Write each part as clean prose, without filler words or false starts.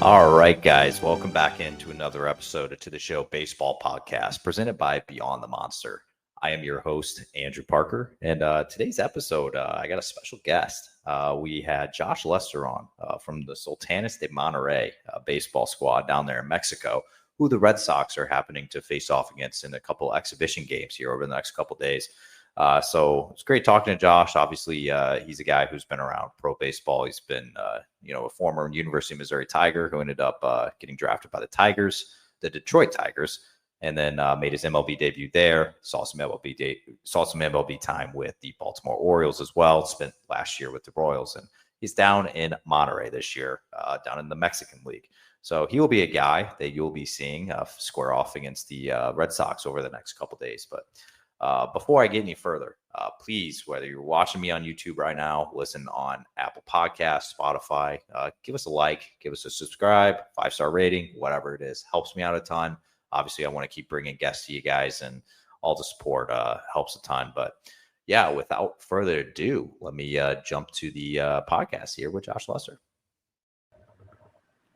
All right, guys, welcome back into another episode of To the Show Baseball Podcast presented by Beyond the Monster. I am your host, Andrew Parker, and today's episode, I got a special guest. We had Josh Lester on from the Sultanes de Monterrey baseball squad down there in Mexico, who the Red Sox are happening to face off against in a couple exhibition games here over the next couple days. So it's great talking to Josh. Obviously, he's a guy who's been around pro baseball. He's been, a former University of Missouri Tiger who ended up getting drafted by the Detroit Tigers, and then made his MLB debut there. Saw some MLB time with the Baltimore Orioles as well. Spent last year with the Royals, and he's down in Monterrey this year, down in the Mexican League. So he will be a guy that you'll be seeing square off against the Red Sox over the next couple days. But before I get any further, please, whether you're watching me on YouTube right now, listen on Apple Podcasts, Spotify, give us a like, give us a subscribe, 5-star rating, whatever it is, helps me out a ton. Obviously, I want to keep bringing guests to you guys, and all the support helps a ton. But yeah, without further ado, let me jump to the podcast here with Josh Lester.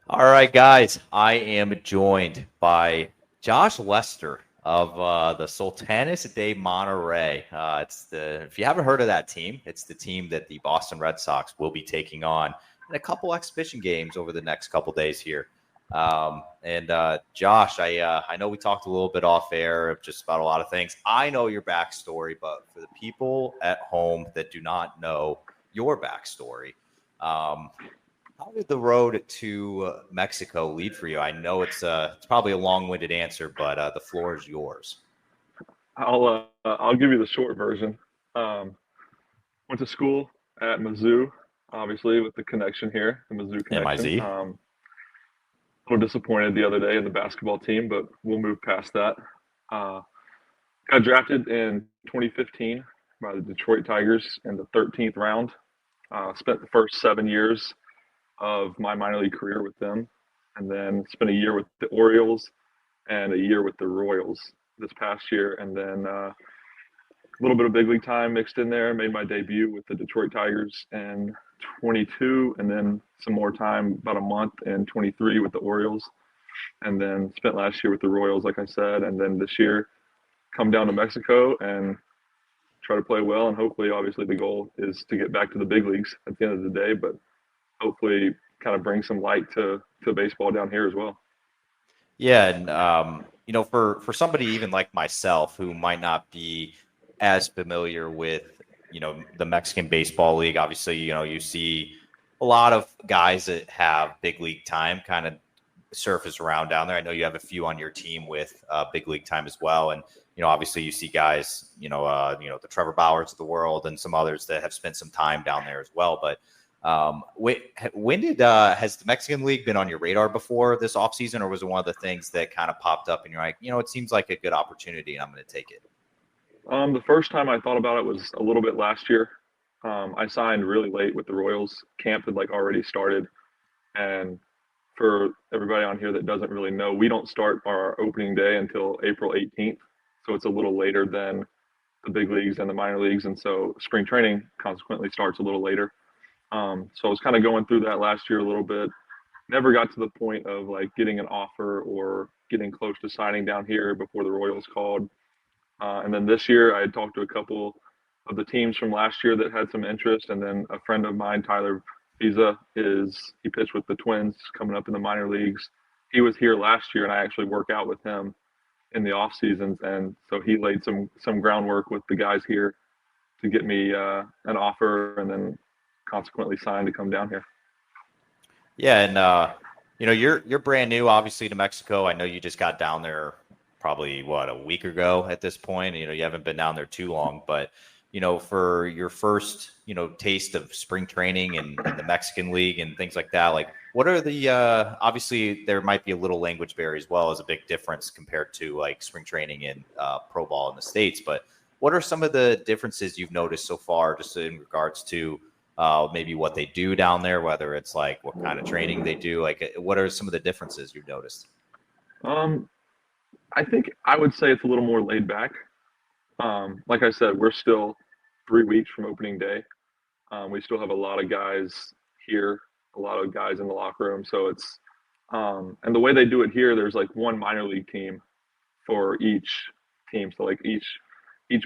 All right, guys, I am joined by Josh Lester of the Sultanes de Monterrey. If you haven't heard of that team, it's the team that the Boston Red Sox will be taking on in a couple exhibition games over the next couple days here. Josh, I know we talked a little bit off air just about a lot of things. I know your backstory, but for the people at home that do not know your backstory, how did the road to Mexico lead for you? I know it's probably a long-winded answer, but the floor is yours. I'll give you the short version. Went to school at Mizzou, obviously with the connection here, the Mizzou connection. MIZ. A little disappointed the other day in the basketball team, but we'll move past that. Got drafted in 2015 by the Detroit Tigers in the 13th round. Spent the first 7 years of my minor league career with them, and then spent a year with the Orioles and a year with the Royals this past year, and then a little bit of big league time mixed in there. Made my debut with the Detroit Tigers in 22, and then some more time, about a month in 23 with the Orioles, and then spent last year with the Royals, like I said, and then this year come down to Mexico and try to play well, and hopefully, obviously, the goal is to get back to the big leagues at the end of the day, but hopefully kind of bring some light to baseball down here as well. Yeah, and for somebody even like myself who might not be as familiar with the Mexican Baseball League, obviously you see a lot of guys that have big league time kind of surface around down there. I know you have a few on your team with big league time as well, and obviously you see guys the Trevor Bauers of the world and some others that have spent some time down there as well, but when has the Mexican League been on your radar before this offseason, or was it one of the things that kind of popped up and you're like, it seems like a good opportunity and I'm going to take it? The first time I thought about it was a little bit last year. I signed really late with the Royals. Camp had already started, and for everybody on here that doesn't really know, we don't start our opening day until April 18th, so it's a little later than the big leagues and the minor leagues, and so spring training consequently starts a little later. So I was kind of going through that last year a little bit. Never got to the point of getting an offer or getting close to signing down here before the Royals called. And then this year I had talked to a couple of the teams from last year that had some interest. And then a friend of mine, Tyler Visa, he pitched with the Twins coming up in the minor leagues. He was here last year and I actually work out with him in the off seasons. And so he laid some groundwork with the guys here to get me an offer, and then consequently signed to come down here. Yeah, and you're brand new, obviously, to Mexico. I know you just got down there probably a week ago at this point. You haven't been down there too long, but for your first taste of spring training and the Mexican League and things like that, what are the obviously there might be a little language barrier as well as a big difference compared to spring training and pro ball in the States, but what are some of the differences you've noticed so far just in regards to maybe what they do down there, whether it's what kind of training they do, what are some of the differences you've noticed? I think I would say it's a little more laid back. Like I said, we're still 3 weeks from opening day. We still have a lot of guys here, a lot of guys in the locker room. So it's And the way they do it here, there's like one minor league team for each team. So like each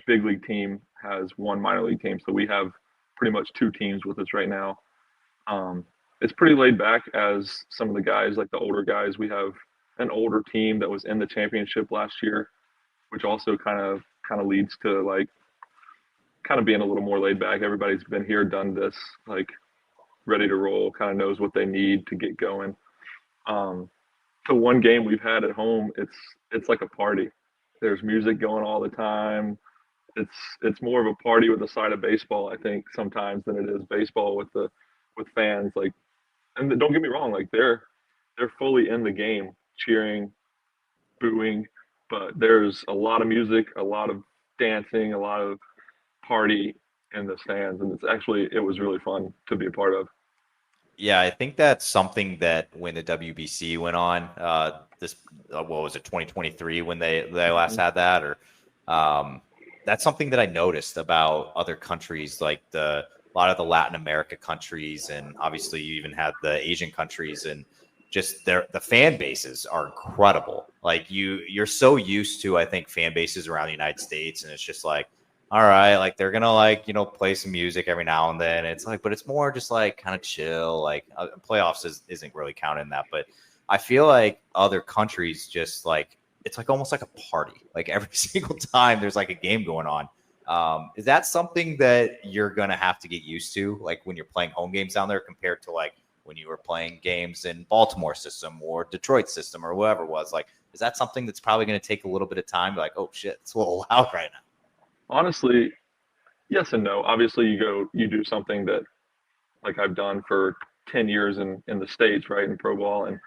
big league team has one minor league team. So we have pretty much two teams with us right now. Um, it's pretty laid back as some of the guys, like the older guys, we have an older team that was in the championship last year, which also kind of leads to like kind of being a little more laid back. Everybody's been here, done this, like ready to roll, kind of knows what they need to get going. Um, the one game we've had at home, it's like a party. There's music going all the time. It's it's more of a party with a side of baseball, I think, sometimes than it is baseball with fans. Like, and don't get me wrong, like they're fully in the game, cheering, booing, but there's a lot of music, a lot of dancing, a lot of party in the stands, and it was really fun to be a part of. Yeah, I think that's something that when the WBC went on, this what was it, 2023 when they last Mhm. had that, or um, that's something that I noticed about other countries, like a lot of the Latin America countries, and obviously you even had the Asian countries, and just the fan bases are incredible. Like you're so used to, I think, fan bases around the United States, and it's just like, all right, like they're gonna like play some music every now and then. It's like, but it's more just like kind of chill. Like playoffs isn't really counting that, but I feel like other countries just like it's like almost like a party. Like every single time there's like a game going on. Is that something that you're gonna have to get used to, like when you're playing home games down there, compared to like when you were playing games in Baltimore system or Detroit system or whatever it was? Like, is that something that's probably going to take a little bit of time? Like, oh shit, it's a little loud right now. Honestly, yes and no. Obviously, you do something that like I've done for 10 years in the States, right, in pro ball, and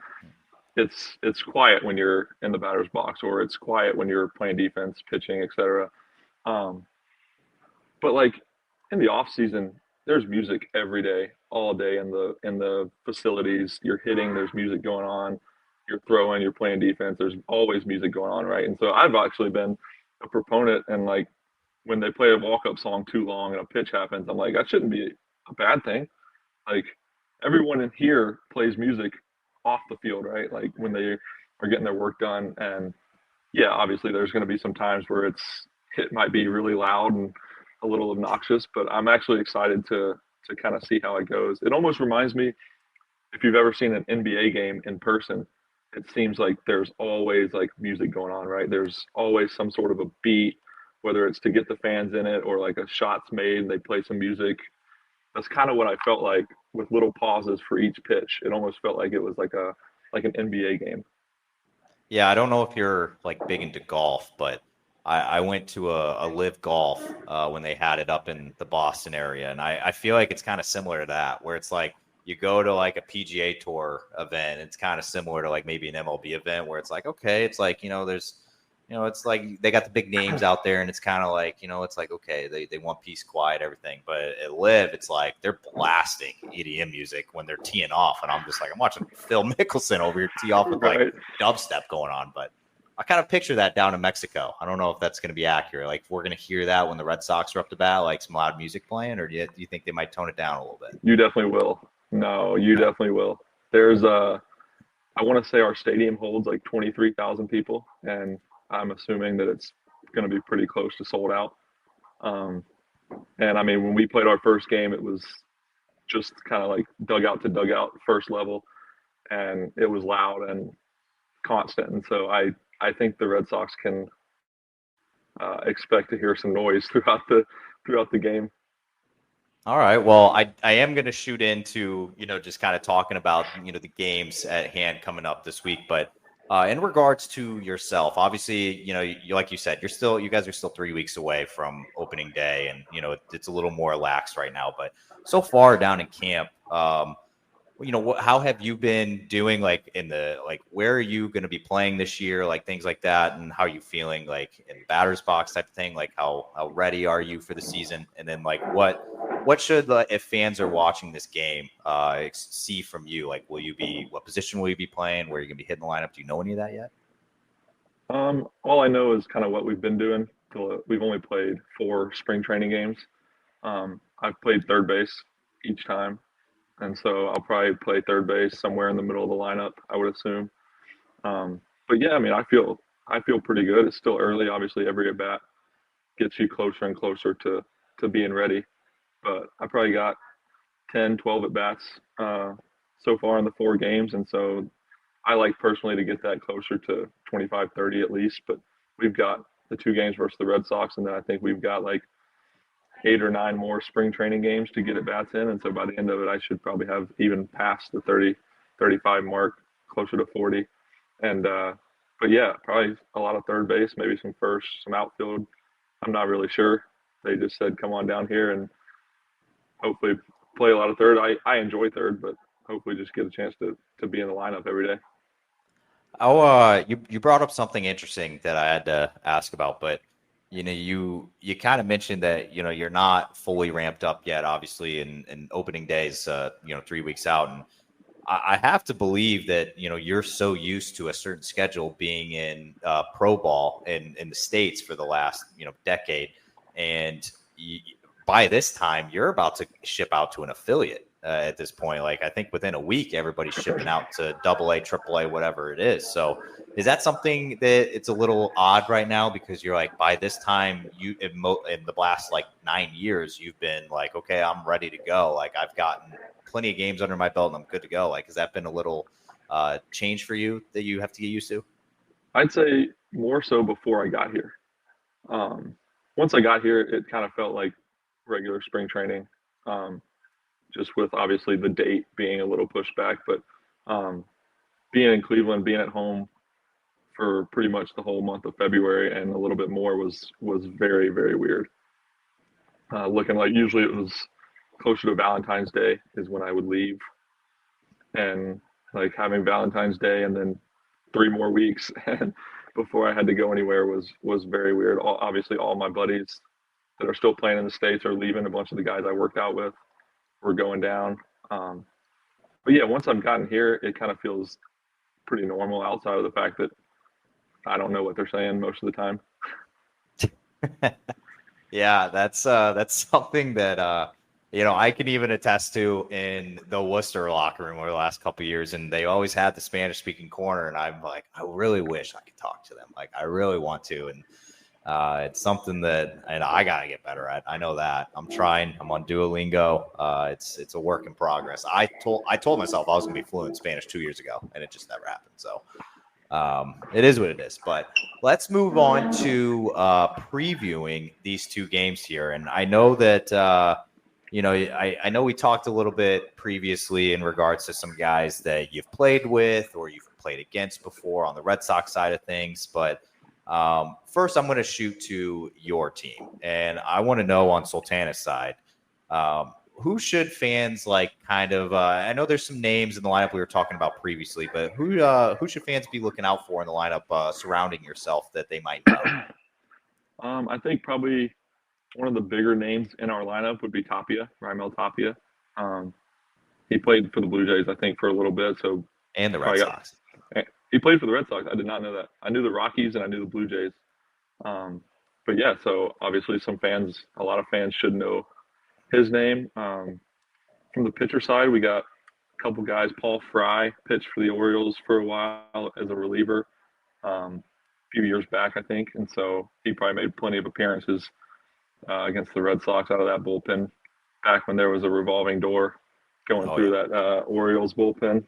it's quiet when you're in the batter's box, or it's quiet when you're playing defense, pitching, etc. Um, but like in the off season, there's music every day, all day in the facilities. You're hitting, there's music going on. You're throwing, you're playing defense. There's always music going on, right? And so I've actually been a proponent, and like when they play a walk up song too long and a pitch happens, I'm like, that shouldn't be a bad thing. Like everyone in here plays music off the field, right? Like when they are getting their work done. And yeah, obviously there's going to be some times where it might be really loud and a little obnoxious, but I'm actually excited to kind of see how it goes. It almost reminds me, if you've ever seen an NBA game in person, it seems like there's always like music going on, right? There's always some sort of a beat, whether it's to get the fans in it or like a shot's made and they play some music. That's kind of what I felt like with little pauses for each pitch. It almost felt like it was like an NBA game. Yeah, I don't know if you're like big into golf, but I went to a live golf when they had it up in the Boston area, and I feel like it's kind of similar to that, where it's like you go to like a PGA Tour event. It's kind of similar to like maybe an MLB event, where it's like okay, it's like there's it's like they got the big names out there, and it's kind of like it's like okay, they want peace, quiet, everything. But at live, it's like they're blasting EDM music when they're teeing off, and I'm just like I'm watching Phil Mickelson over here tee off with like Right. dubstep going on. But I kind of picture that down in Mexico. I don't know if that's going to be accurate. Like, we're going to hear that when the Red Sox are up to bat, like some loud music playing, or do you think they might tone it down a little bit? You definitely will. No, you Okay. definitely will. There's I want to say our stadium holds like 23,000 people, and I'm assuming that it's going to be pretty close to sold out. Um, and I mean, when we played our first game, it was just kind of like dugout to dugout, first level, and it was loud and constant. And so I think the Red Sox can expect to hear some noise throughout the game. All right. Well, I am going to shoot into, just kind of talking about, the games at hand coming up this week. But in regards to yourself, obviously, like you said, you guys are still 3 weeks away from opening day. And, it's a little more lax right now. But so far down in camp, how have you been doing, like where are you going to be playing this year, like things like that, and how are you feeling like in the batter's box type of thing, like how ready are you for the season, and then like what should if fans are watching this game see from you, like what position will you be playing, where are you going to be hitting the lineup? Do you know any of that yet? All I know is kind of what we've been doing. We've only played 4 spring training games. I've played third base each time, and so I'll probably play third base somewhere in the middle of the lineup, I would assume. But yeah, I mean, I feel pretty good. It's still early. Obviously, every at bat gets you closer and closer to being ready. But I probably got 10, 12 at bats so far in the 4 games, and so I like personally to get that closer to 25, 30 at least. But we've got the 2 games versus the Red Sox, and then I think we've got like 8 or 9 more spring training games to get at bats in. And so by the end of it, I should probably have even past the 30, 35 mark, closer to 40. And, but yeah, probably a lot of third base, maybe some first, some outfield. I'm not really sure. They just said, come on down here and hopefully play a lot of third. I enjoy third, but hopefully just get a chance to be in the lineup every day. Oh, you brought up something interesting that I had to ask about, but you kind of mentioned that you're not fully ramped up yet, obviously, in opening days, 3 weeks out, and I have to believe that you're so used to a certain schedule being in pro ball in the States for the last decade, and by this time you're about to ship out to an affiliate at this point. Like I think within a week everybody's shipping out to AA, AAA, whatever it is. So is that something that it's a little odd right now because you're like by this time in the last like 9 years you've been like, okay, I'm ready to go. Like I've gotten plenty of games under my belt and I'm good to go. Like, has that been a little change for you that you have to get used to? I'd say more so before I got here. Once I got here, it kind of felt like regular spring training, just with obviously the date being a little pushed back. But being in Cleveland, being at home for pretty much the whole month of February and a little bit more was very, very weird. Looking like usually it was closer to Valentine's Day is when I would leave, and like having Valentine's Day and then 3 more weeks and before I had to go anywhere was very weird. Obviously, all my buddies that are still playing in the States are leaving. A bunch of the guys I worked out with were going down. But yeah, once I've gotten here, it kind of feels pretty normal outside of the fact that I don't know what they're saying most of the time. Yeah, that's something that I can even attest to in the Worcester locker room over the last couple of years, and they always had the Spanish speaking corner, and I'm like, I really wish I could talk to them. Like, I really want to, and it's something that and I gotta get better at. I know that. I'm trying. I'm on Duolingo. It's a work in progress. I told myself I was gonna be fluent in Spanish 2 years ago, and it just never happened. So it is what it is. But let's move on to previewing these 2 games here. And I know that I know we talked a little bit previously in regards to some guys that you've played with or you've played against before on the Red Sox side of things, but first, I'm going to shoot to your team, and I want to know on Sultanes' side, who should fans like kind of? I know there's some names in the lineup we were talking about previously, but who should fans be looking out for in the lineup surrounding yourself that they might know? I think probably one of the bigger names in our lineup would be Tapia, Raimel Tapia. He played for the Blue Jays, I think, for a little bit. So and the Red Sox. He played for the Red Sox. I did not know that. I knew the Rockies and I knew the Blue Jays. But yeah, so obviously a lot of fans should know his name. From the pitcher side, we got a couple guys. Paul Fry pitched for the Orioles for a while as a reliever a few years back, I think. And so he probably made plenty of appearances against the Red Sox out of that bullpen back when there was a revolving door going through that Orioles bullpen.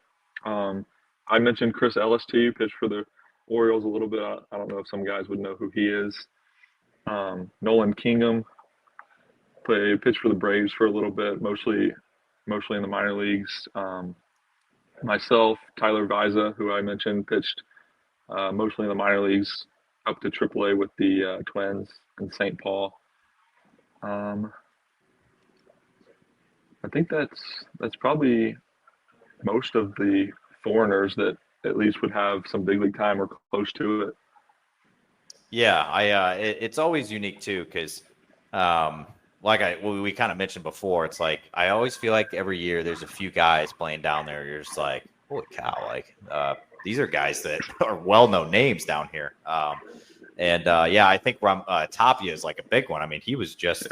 I mentioned Chris Ellis to you, pitched for the Orioles a little bit. I don't know if some guys would know who he is. Nolan Kingham pitched for the Braves for a little bit, mostly in the minor leagues. Myself, Tyler Viza, who I mentioned, pitched mostly in the minor leagues up to AAA with the Twins in St. Paul. I think that's probably most of the foreigners that at least would have some big league time or close to it. Yeah, it's always unique too because we kind of mentioned before, it's like I always feel like every year there's a few guys playing down there. You're just like, holy cow! Like these are guys that are well-known names down here. I think Tapia is like a big one. I mean, he was just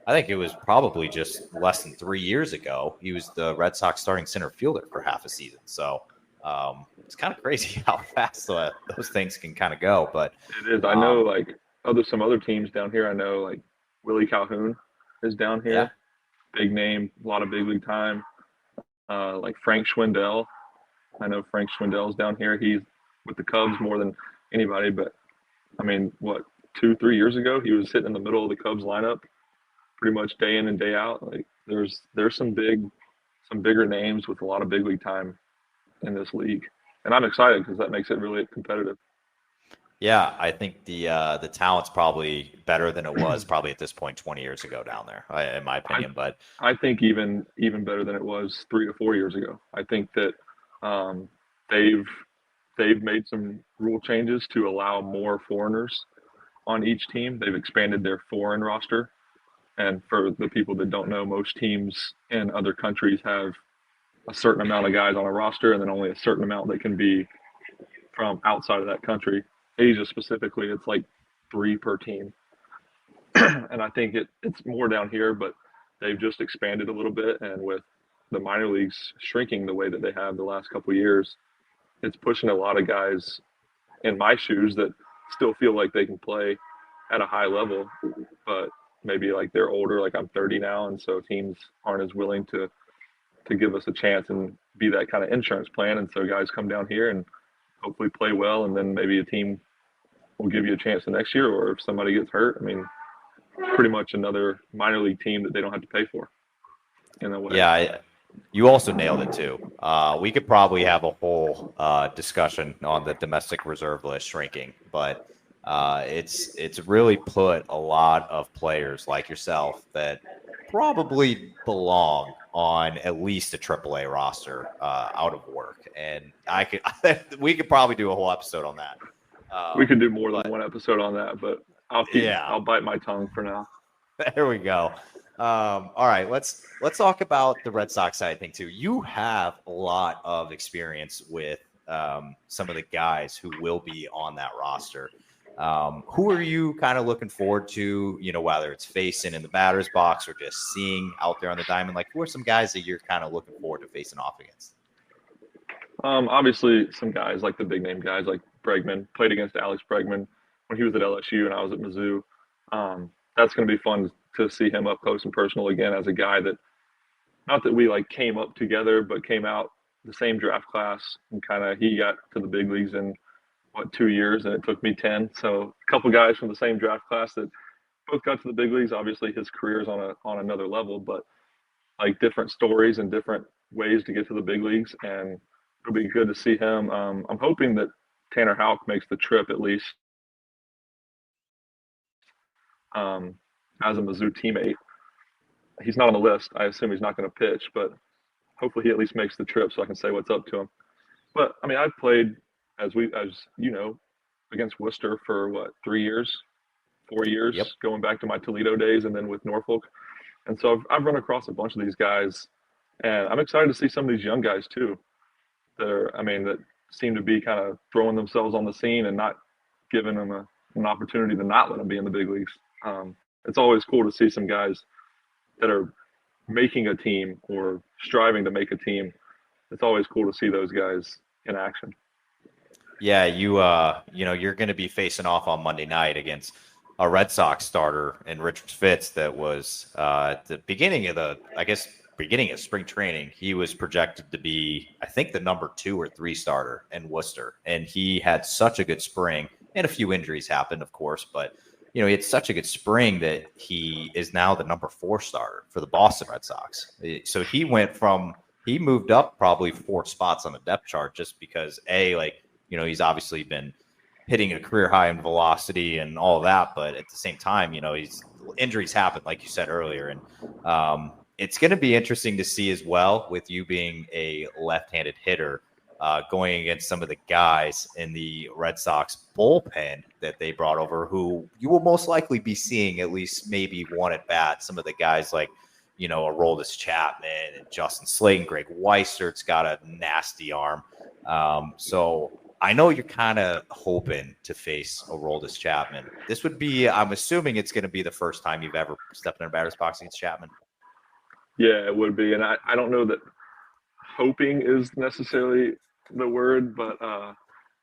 I think it was probably just less than 3 years ago. He was the Red Sox starting center fielder for half a season. So it's kind of crazy how fast those things can kind of go. But It is. I know, like some other teams down here. I know, like Willie Calhoun is down yeah, here, big name, a lot of big league time. Like Frank Schwindel. I know Frank Schwindel's down here. He's with the Cubs more than anybody. But I mean, what 2-3 years ago, he was sitting in the middle of the Cubs lineup, pretty much day in and day out. Like there's some bigger names with a lot of big league time in this league, and I'm excited because that makes it really competitive. yeah, I think the talent's probably better than it was probably at this point 20 years ago down there, in my I opinion. But I think even better than it was 3 to 4 years ago. I think that um, they've they've made some rule changes to allow more foreigners on each team. They've expanded their foreign roster, and for the people that don't know, most teams in other countries have a certain amount of guys on a roster, and then only a certain amount that can be from outside of that country. Asia specifically, it's like three per team. And I think it's more down here, but they've just expanded a little bit. And with the minor leagues shrinking the way that they have the last couple of years, it's pushing a lot of guys in my shoes that still feel like they can play at a high level, but maybe like they're older, like I'm 30 now, and so teams aren't as willing to give us a chance and be that kind of insurance plan. And so guys come down here and hopefully play well, and then maybe a team will give you a chance the next year, or if somebody gets hurt, I mean, pretty much another minor league team that they don't have to pay for in a way. yeah, you also nailed it too. We could probably have a whole discussion on the domestic reserve list shrinking, but it's really put a lot of players like yourself that probably belong on at least a AAA roster out of work, and we could probably do a whole episode on that. We could do more than one episode on that, but I'll bite my tongue for now. There we go. All right, let's talk about the Red Sox side thing too. You have a lot of experience with some of the guys who will be on that roster. Who are you kind of looking forward to? You know, whether it's facing in the batter's box or just seeing out there on the diamond. Like, who are some guys that you're kind of looking forward to facing off against? Obviously, some guys like the big name guys like Bregman. Played against Alex Bregman when he was at LSU and I was at Mizzou. That's going to be fun to see him up close and personal again as a guy that, not that we like came up together, but came out the same draft class, and kind of he got to the big leagues in 2 years and it took me 10. So a couple guys from the same draft class that both got to the big leagues. Obviously, his career is on another level, but like different stories and different ways to get to the big leagues, and it'll be good to see him. I'm hoping that Tanner Houck makes the trip at least as a Mizzou teammate. He's not on the list. I assume he's not going to pitch, but hopefully he at least makes the trip so I can say what's up to him. But I mean, I've played as you know, against Worcester for 3 years, 4 years, Yep. going back to my Toledo days, and then with Norfolk. And so I've run across a bunch of these guys, and I'm excited to see some of these young guys too. That seem to be kind of throwing themselves on the scene and not giving them an opportunity to not let them be in the big leagues. It's always cool to see some guys that are making a team or striving to make a team. It's always cool to see those guys in action. Yeah, you're going to be facing off on Monday night against a Red Sox starter in Richard Fitz that was at the beginning of spring training. He was projected to be, I think, the number 2 or 3 starter in Worcester, and he had such a good spring, and a few injuries happened, of course, but he had such a good spring that he is now the number 4 starter for the Boston Red Sox. So he moved up probably 4 spots on the depth chart just because he's obviously been hitting a career high in velocity and all of that, but at the same time, injuries happen, like you said earlier, and it's going to be interesting to see as well with you being a left-handed hitter going against some of the guys in the Red Sox bullpen that they brought over, who you will most likely be seeing at least maybe one at bat. Some of the guys like, Aroldis Chapman and Justin Slayton, Greg Weistert's got a nasty arm. So I know you're kind of hoping to face Aroldis Chapman. This would be, I'm assuming it's going to be the first time you've ever stepped in a batter's box against Chapman. Yeah, it would be. And I don't know that hoping is necessarily the word, but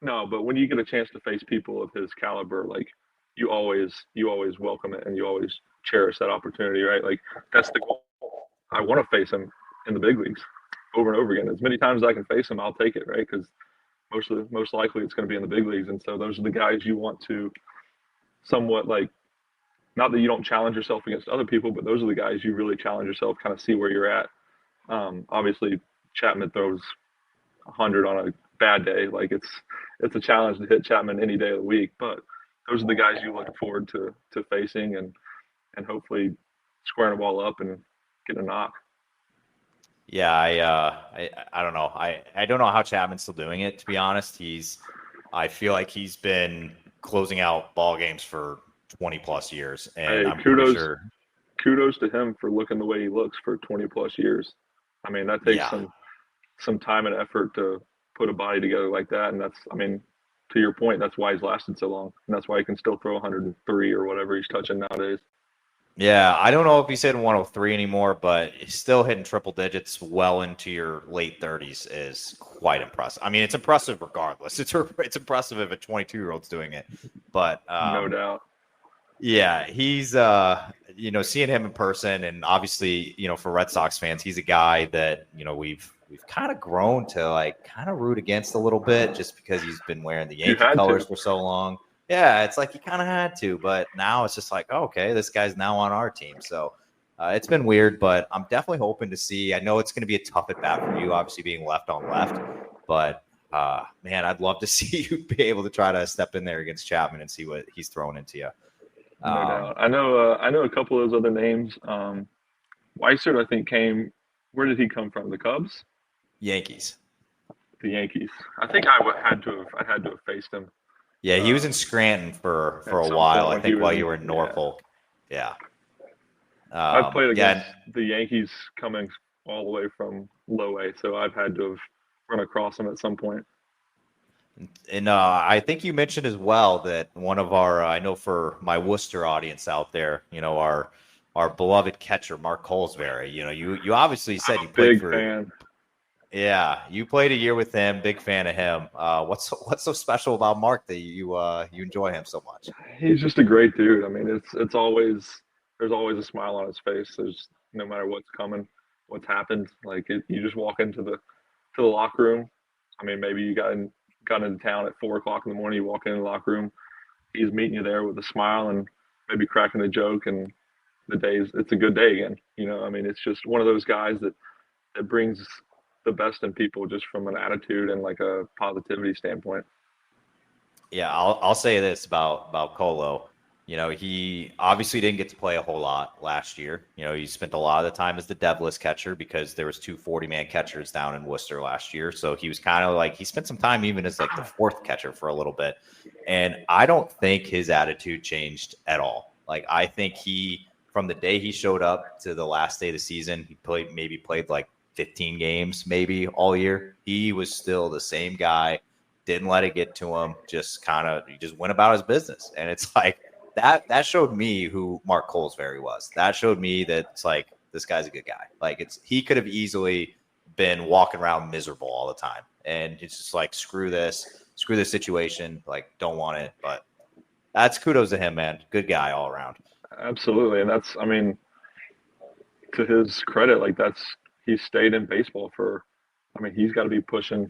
no, but when you get a chance to face people of his caliber, like you always welcome it and you always cherish that opportunity, right? Like that's the goal. I want to face him in the big leagues over and over again. As many times as I can face him, I'll take it, right? Because most likely it's going to be in the big leagues, and so those are the guys you want to somewhat like. Not that you don't challenge yourself against other people, but those are the guys you really challenge yourself, kind of see where you're at. Obviously, Chapman throws 100 on a bad day. Like it's a challenge to hit Chapman any day of the week, but those are the guys you look forward to facing and hopefully squaring the ball up and getting a knock. Yeah, I don't know. I don't know how Chapman's still doing it, to be honest. I feel like he's been closing out ball games for 20 plus years, and Hey, I'm pretty sure. kudos to him for looking the way he looks for 20 plus years. I mean, that takes Yeah, some time and effort to put a body together like that, and that's, I mean, to your point, that's why he's lasted so long, and that's why he can still throw 103 or whatever he's touching nowadays. yeah. I don't know if he's hitting 103 anymore, but still hitting triple digits well into your late 30s is quite impressive. I mean, it's impressive regardless. It's impressive if a 22-year-old's doing it, but No doubt. yeah, he's seeing him in person, and obviously, for Red Sox fans, he's a guy that, we've kind of grown to like kind of root against a little bit just because he's been wearing the You Yankee had colors to. for so long. Yeah, it's like you kind of had to, but now it's just like, oh, okay, this guy's now on our team. So it's been weird, but I'm definitely hoping to see. I know it's going to be a tough at bat for you, obviously being left on left, but man, I'd love to see you be able to try to step in there against Chapman and see what he's throwing into you. No doubt. I know a couple of those other names. Weissert, I think, came. Where did he come from? The Cubs, Yankees. the Yankees. I think I had to have faced him Yeah, he was in uh, Scranton for at a some while. point I when he think was while you in. were in Yeah, Norfolk. Yeah. I've played against Yeah, the Yankees coming all the way from low A, so I've had to have run across him at some point. and I think you mentioned as well that one of our, I know for my Worcester audience out there, our beloved catcher Mark Colesberry. You obviously said you played Big for. fan. Yeah, you played a year with him. Big fan of him. What's so special about Mark that you enjoy him so much? He's just a great dude. I mean, it's always there's always a smile on his face. There's no matter what's coming, what's happened. Like you just walk into the locker room. I mean, maybe you got into town at 4 o'clock in the morning. You walk in the locker room. He's meeting you there with a smile and maybe cracking a joke, and it's a good day again. I mean, it's just one of those guys that brings the best in people just from an attitude and like a positivity standpoint. Yeah, I'll say this about Colo. He obviously didn't get to play a whole lot last year. He spent a lot of the time as the devless catcher because there was two 40-man catchers down in Worcester last year. So he was kind of like he spent some time even as like the fourth catcher for a little bit. And I don't think his attitude changed at all. Like I think from the day he showed up to the last day of the season, he played like 15 games maybe all year. He was still the same guy, didn't let it get to him, he just went about his business. And it's like that showed me who Mark Colesberry was. That showed me that it's like this guy's a good guy. Like he could have easily been walking around miserable all the time. And it's just like screw this situation, like don't want it. But that's kudos to him, man. Good guy all around. Absolutely, and that's I mean, to his credit, like he stayed in baseball for. I mean, he's got to be pushing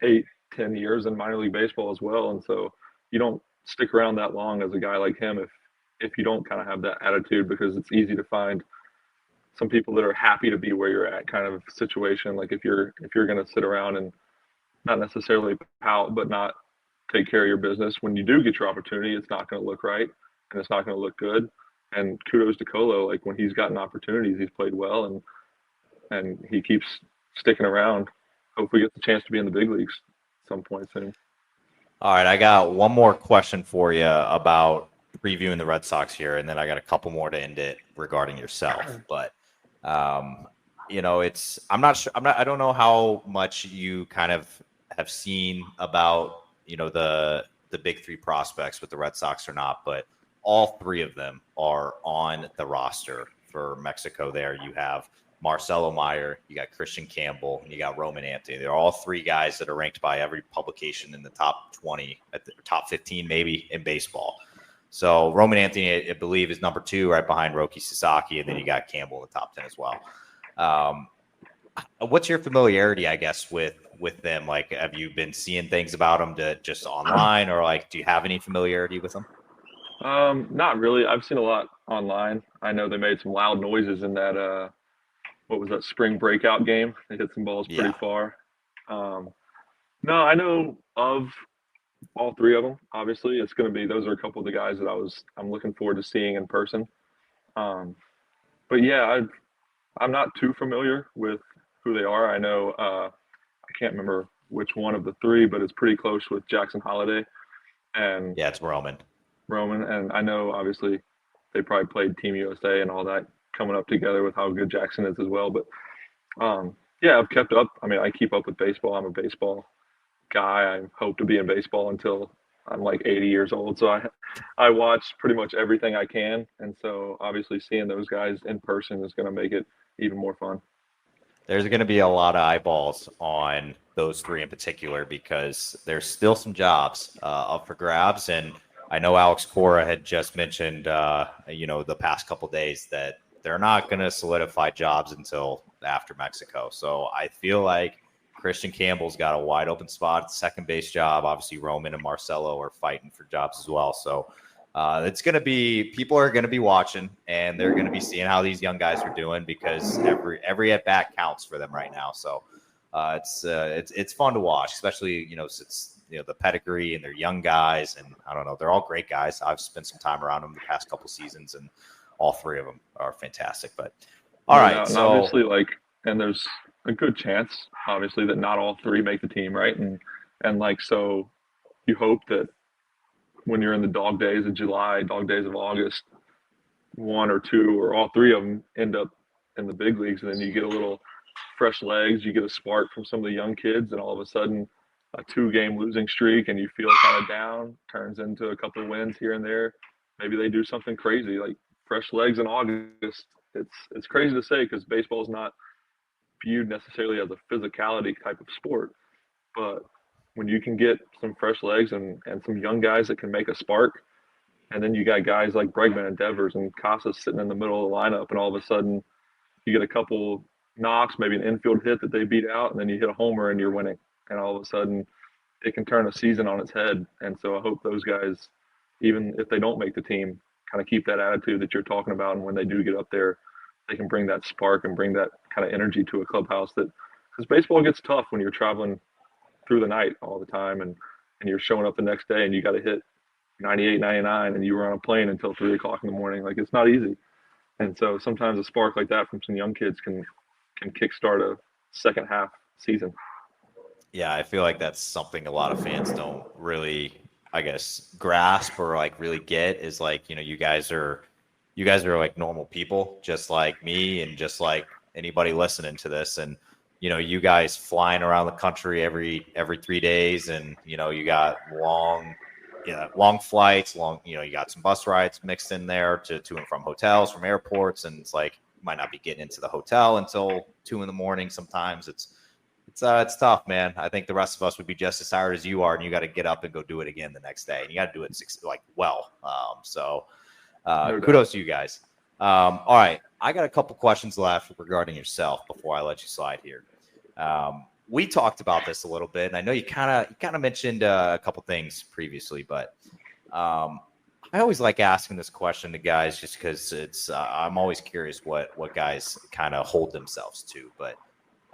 8, 10 years in minor league baseball as well, and so you don't stick around that long as a guy like him if you don't kind of have that attitude, because it's easy to find some people that are happy to be where you're at kind of situation. Like if you're going to sit around and not necessarily pout but not take care of your business, when you do get your opportunity, it's not going to look right and it's not going to look good. And kudos to Colo, like when he's gotten opportunities, he's played well and he keeps sticking around. Hopefully, gets a chance to be in the big leagues at some point soon. All right, I got one more question for you about previewing the Red Sox here, and then I got a couple more to end it regarding yourself. But I'm not sure. I don't know how much you kind of have seen about the big three prospects with the Red Sox or not, but all three of them are on the roster for Mexico. There you have Marcelo Meyer, you got Christian Campbell, and you got Roman Anthony. They're all three guys that are ranked by every publication in the top 20, at the top 15 maybe in baseball. So Roman Anthony, I believe, is number 2 right behind Roki Sasaki, and then you got Campbell in the top 10 as well. What's your familiarity, I guess, with them? Like, have you been seeing things about them just online, or like, do you have any familiarity with them? Not really. I've seen a lot online. I know they made some loud noises in that what was that spring breakout game? They hit some balls pretty Yeah. far. No, I know of all three of them. Obviously, it's going to be those are a couple of the guys that I'm looking forward to seeing in person. Um, but yeah, I'm not too familiar with who they are. I know I can't remember which one of the three, but it's pretty close with Jackson Holiday and Yeah, it's Roman. Roman. And I know obviously they probably played Team USA and all that coming up together with how good Jackson is as well. But yeah, I've kept up. I mean, I keep up with baseball. I'm a baseball guy. I hope to be in baseball until I'm like 80 years old. So I watch pretty much everything I can. And so obviously seeing those guys in person is going to make it even more fun. There's going to be a lot of eyeballs on those three in particular because there's still some jobs up for grabs. And I know Alex Cora had just mentioned, the past couple of days that they're not going to solidify jobs until after Mexico. So I feel like Christian Campbell's got a wide open spot at the second base job. Obviously, Roman and Marcelo are fighting for jobs as well. So it's going to be people are going to be watching, and they're going to be seeing how these young guys are doing because every at bat counts for them right now. So it's fun to watch, especially since the pedigree and they're young guys, and I don't know, they're all great guys. I've spent some time around them the past couple seasons, and all three of them are fantastic. But all right, and so obviously and there's a good chance, obviously, that not all three make the team, right? And so you hope that when you're in the dog days of July, dog days of August, one or two or all three of them end up in the big leagues, and then you get a little fresh legs, you get a spark from some of the young kids, and all of a sudden a 2-game losing streak and you feel kind of down turns into a couple of wins here and there. Maybe they do something crazy like fresh legs in August. It's crazy to say because baseball is not viewed necessarily as a physicality type of sport, but when you can get some fresh legs and some young guys that can make a spark, and then you got guys like Bregman and Devers and Casas sitting in the middle of the lineup, and all of a sudden you get a couple knocks, maybe an infield hit that they beat out, and then you hit a homer and you're winning. And all of a sudden it can turn a season on its head. And so I hope those guys, even if they don't make the team, kind of keep that attitude that you're talking about. And when they do get up there, they can bring that spark and bring that kind of energy to a clubhouse because baseball gets tough when you're traveling through the night all the time and you're showing up the next day and you got to hit 98, 99 and you were on a plane until 3 o'clock in the morning. Like, it's not easy. And so sometimes a spark like that from some young kids can kickstart a second half season. yeah, I feel like that's something a lot of fans don't really, I guess, grasp or like really get is like, you guys are like normal people, just like me and just like anybody listening to this. And, you guys flying around the country every 3 days and, you got long flights, you got some bus rides mixed in there to and from hotels, from airports. And it's like, you might not be getting into the hotel until 2 a.m. Sometimes it's tough, man. I think the rest of us would be just as tired as you are, and you got to get up and go do it again the next day, and you got to do it well. Kudos to you guys. All right, I got a couple questions left regarding yourself before I let you slide here. We talked about this a little bit, and I know you kind of mentioned a couple things previously, but I always like asking this question to guys just because it's I'm always curious what guys kind of hold themselves to, but.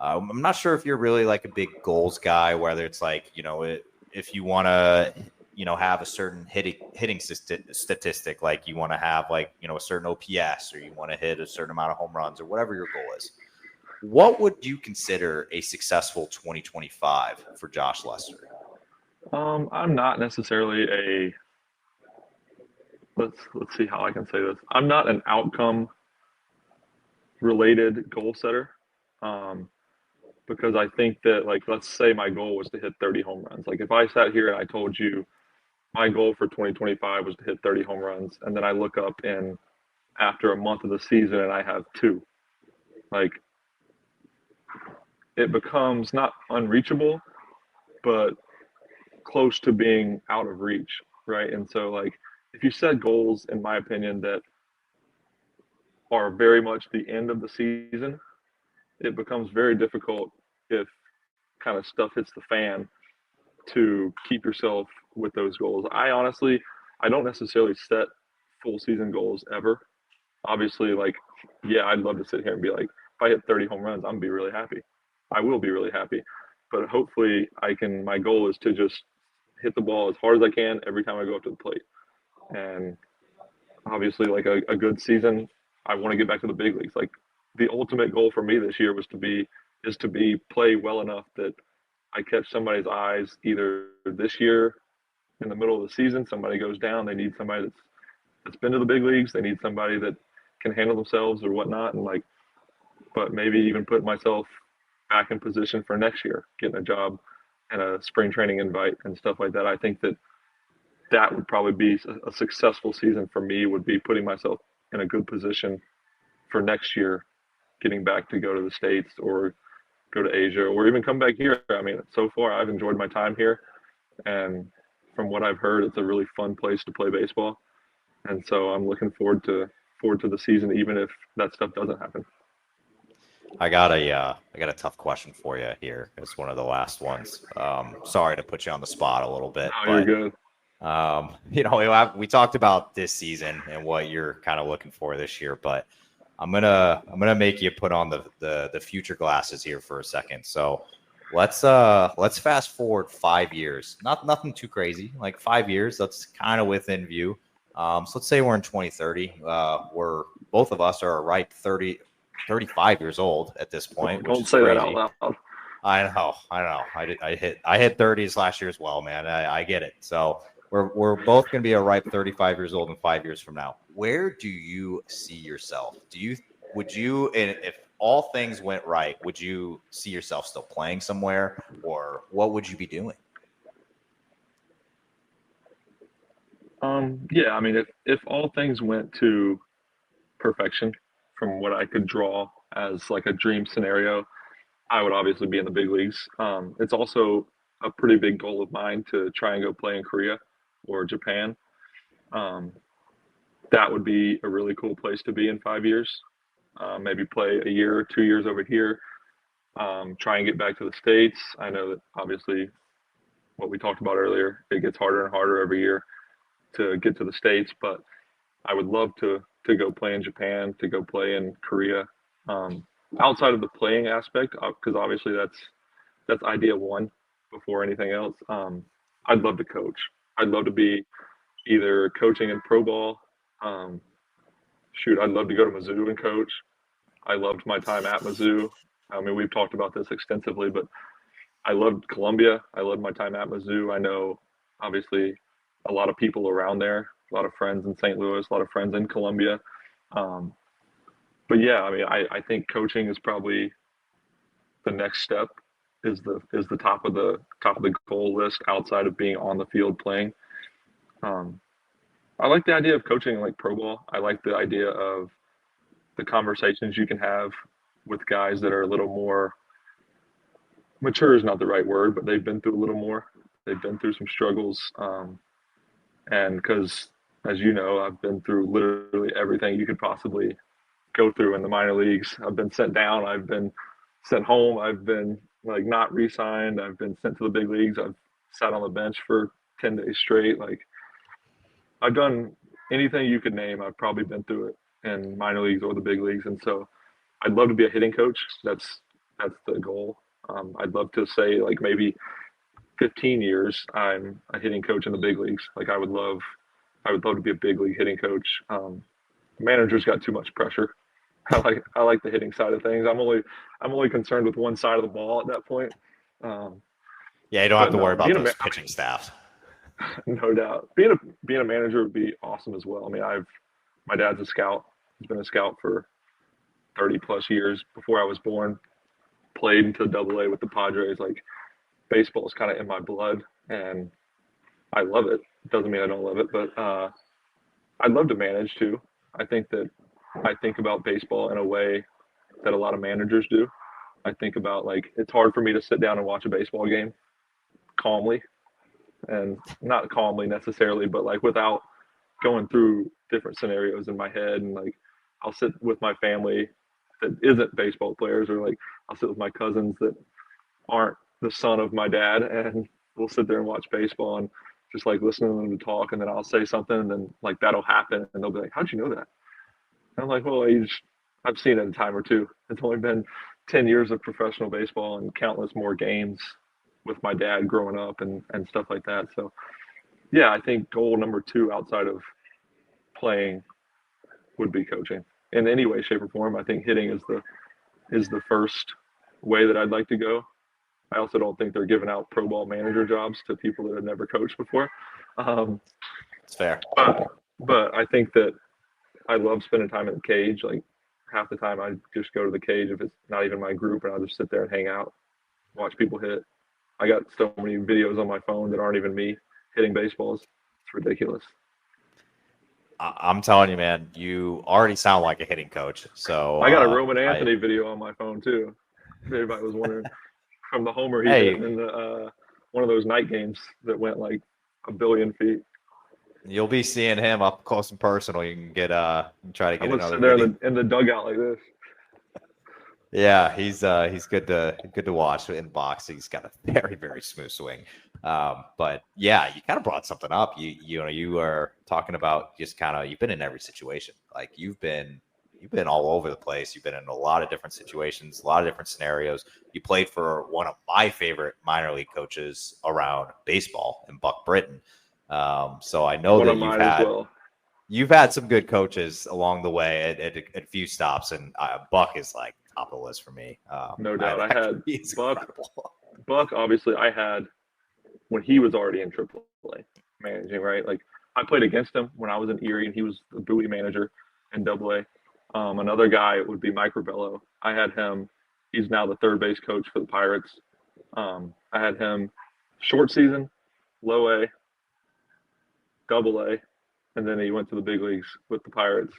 I'm not sure if you're really like a big goals guy, whether it's like, if you want to, have a certain hitting statistic, like you want to have like, a certain OPS or you want to hit a certain amount of home runs or whatever your goal is. What would you consider a successful 2025 for Josh Lester? I'm not necessarily let's see how I can say this. I'm not an outcome related goal setter. because I think that, like, let's say my goal was to hit 30 home runs. Like, if I sat here and I told you my goal for 2025 was to hit 30 home runs, and then I look up and after a month of the season and I have two, like, it becomes not unreachable, but close to being out of reach, right? And so, like, if you set goals, in my opinion, that are very much the end of the season, it becomes very difficult if kind of stuff hits the fan to keep yourself with those goals. I don't necessarily set full season goals ever. Obviously, like, yeah, I'd love to sit here and be like, if I hit 30 home runs, I'm gonna be really happy. I will be really happy. But hopefully, my goal is to just hit the ball as hard as I can every time I go up to the plate. And obviously, like a good season, I want to get back to the big leagues. Like, the ultimate goal for me this year is to be play well enough that I catch somebody's eyes either this year in the middle of the season, somebody goes down, they need somebody that's been to the big leagues, they need somebody that can handle themselves or whatnot, and like, but maybe even put myself back in position for next year, getting a job and a spring training invite and stuff like that. I think that would probably be a successful season for me, would be putting myself in a good position for next year, getting back to go to the States or go to Asia or even come back here. I mean, so far I've enjoyed my time here, and from what I've heard, it's a really fun place to play baseball. And so I'm looking forward to the season, even if that stuff doesn't happen. I got a tough question for you here. It's one of the last ones. Sorry to put you on the spot a little bit, No, you're good. We talked about this season and what you're kind of looking for this year, but I'm gonna make you put on the future glasses here for a second. So let's fast forward 5 years. Nothing too crazy, like 5 years. That's kind of within view. So let's say we're in 2030. We're both of us are a ripe 35 years old at this point, which Don't is say crazy. that out loud. I know. I hit 30s last year as well, man. I get it. So we're both going to be a ripe 35 years old in 5 years from now. Where do you see yourself? Would you, and if all things went right, would you see yourself still playing somewhere, or what would you be doing? Yeah, I mean, if all things went to perfection from what I could draw as like a dream scenario, I would obviously be in the big leagues. It's also a pretty big goal of mine to try and go play in Korea or Japan. Um, that would be a really cool place to be in 5 years. Maybe play a year or 2 years over here. Try and get back to the States. I know that obviously what we talked about earlier, it gets harder and harder every year to get to the States, but I would love to go play in Japan, to go play in Korea. Um, Outside of the playing aspect, because obviously that's idea one before anything else. I'd love to coach. I'd love to be either coaching in pro ball. Um, I'd love to go to Mizzou and coach. I loved my time at Mizzou. I mean, we've talked about this extensively, but I loved Columbia. I loved my time at Mizzou. I know, obviously, a lot of people around there, a lot of friends in St. Louis, a lot of friends in Columbia. Um, but yeah, I mean, I think coaching is probably the next step. Is the top of the goal list outside of being on the field playing. Um, I like the idea of coaching like pro ball. I like the idea of the conversations you can have with guys that are a little more mature is not the right word, but they've been through a little more. They've been through some struggles, and because as you know, I've been through literally everything you could possibly go through in the minor leagues. I've been sent down. I've been sent home. I've been like not re-signed. I've been sent to the big leagues. I've sat on the bench for 10 days straight. Like, I've done anything you could name. I've probably been through it in minor leagues or the big leagues. And so I'd love to be a hitting coach. That's the goal. I'd love to say like maybe 15 years I'm a hitting coach in the big leagues. Like, I would love to be a big league hitting coach. Managers got too much pressure. I like the hitting side of things. I'm only concerned with one side of the ball at that point. Um, Yeah, you don't have to worry about being those pitching staffs. no doubt. Being a manager would be awesome as well. I mean, my dad's a scout. He's been a scout for 30 plus years before I was born. played into Double A with the Padres. Like baseball is kind of in my blood, and I love it. Doesn't mean I don't love it, but I'd love to manage too. I think that I think about baseball in a way that a lot of managers do. I think about like it's hard for me to sit down and watch a baseball game calmly, and not calmly necessarily, but like without going through different scenarios in my head. And like I'll sit with my family that isn't baseball players, or like I'll sit with my cousins that aren't the son of my dad, and we'll sit there and watch baseball and just like listening to them to talk. And then I'll say something, and then like that'll happen, and they'll be like, "How'd you know that?" And I'm like, "Well, I've seen it a time or two. It's only been 10 years of professional baseball and countless more games with my dad growing up and stuff like that." So yeah, I think goal number 2 outside of playing would be coaching in any way, shape, or form. I think hitting is the first way that I'd like to go. I also don't think they're giving out pro ball manager jobs to people that have never coached before. It's fair. But I think that I love spending time in the cage. Like half the time I just go to the cage if it's not even my group, and I'll just sit there and hang out, watch people hit. I got so many videos on my phone that aren't even me hitting baseballs. It's ridiculous. I'm telling you, man, you already sound like a hitting coach. So I got a Roman Anthony video on my phone too. If anybody was wondering, from the homer he hit in the one of those night games that went like a billion feet. You'll be seeing him up close and personal. You can get try to get another. I'm gonna sit there in the dugout like this. Yeah, he's good to watch in boxing. He's got a very, very smooth swing. But yeah, you kind of brought something up. You are talking about just kind of you've been in every situation. Like you've been all over the place. You've been in a lot of different situations, a lot of different scenarios. You played for one of my favorite minor league coaches around baseball in Buck Britton. So I know that you've had some good coaches along the way at a few stops, and Buck is like top of the list for me. No doubt. I had Buck, obviously, I had when he was already in AAA managing, right? Like I played against him when I was in Erie, and he was the Bowie manager in AA. Another guy would be Mike Ribello. I had him. He's now the third base coach for the Pirates. I had him short season, low A, double A, and then he went to the big leagues with the Pirates.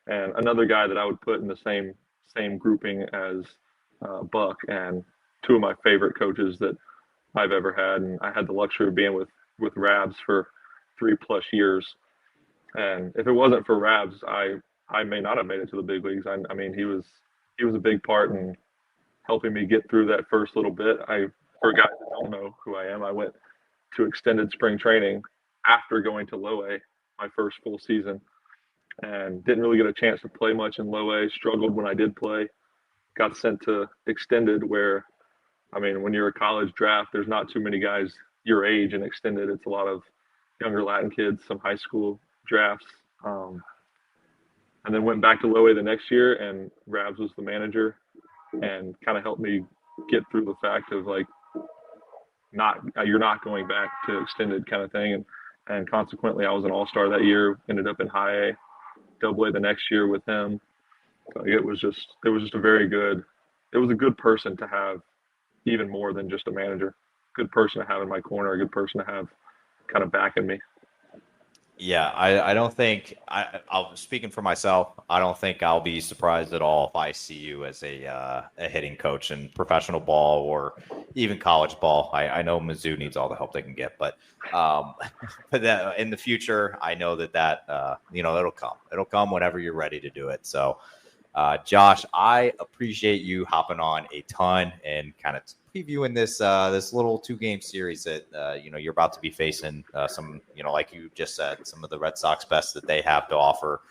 And another guy that I would put in the same grouping as Buck, and 2 of my favorite coaches that I've ever had. And I had the luxury of being with Rabs for 3+ years. And if it wasn't for Rabs, I may not have made it to the big leagues. I mean, he was a big part in helping me get through that first little bit. For guys that don't know who I am, I went to extended spring training after going to low A my first full season, and didn't really get a chance to play much in low A. Struggled when I did play. Got sent to extended, where, I mean, when you're a college draft, there's not too many guys your age in extended. It's a lot of younger Latin kids, some high school drafts. And then went back to low A the next year, and Rabs was the manager and kind of helped me get through the fact of like, you're not going back to extended kind of thing. And consequently, I was an all-star that year, ended up in high A, double A the next year with him. So it was just it was a good person to have, even more than just a manager. Good person to have in my corner, a good person to have kind of backing me. Yeah, I don't think I'll speaking for myself. I don't think I'll be surprised at all if I see you as a hitting coach in professional ball or even college ball. I know Mizzou needs all the help they can get, but in the future, I know that it'll come. It'll come whenever you're ready to do it. So, Josh, I appreciate you hopping on a ton and kind of previewing this little 2-game series that you're about to be facing some, like you just said, some of the Red Sox best that they have to offer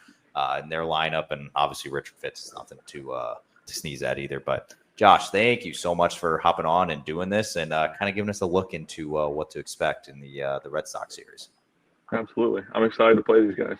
in their lineup, and obviously Richard Fitz is nothing to sneeze at either. But Josh, thank you so much for hopping on and doing this and kind of giving us a look into what to expect in the Red Sox series. Absolutely, I'm excited to play these guys.